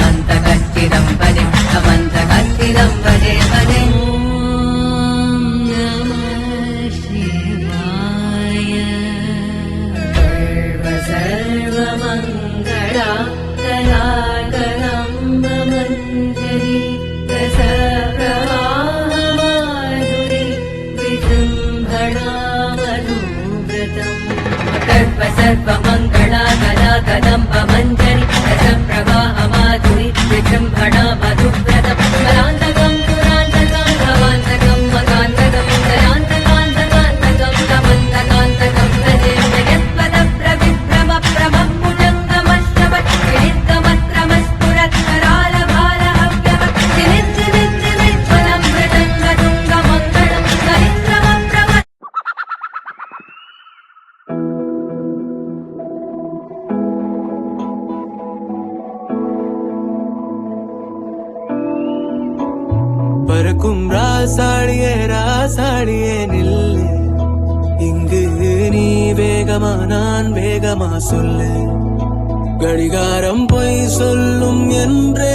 समन्तकच्चिदं पदे समन्तकच्चिदं पदे पदे सर्वमङ्गला कलाकलम्बमञ्जरी रसप्रवाहमाधुरी विजृम्भणा मधुव्रतम् सर्वमङ्गला कलाकलम्बमञ्जरी रसप्रवाहमाधुरी विजृम्भणा मधुव्रतम् कलान्तकं पुरान्तकं भवान्तकं मकान्तकं कलान्तकान्तकान्तकं समन्तकान्तकं भजे பறக்கும் ராசாடியே நில்லு இங்கு நீ வேகமா நான் வேகமா சொல்லு கடிகாரம் பொய் சொல்லும் என்றே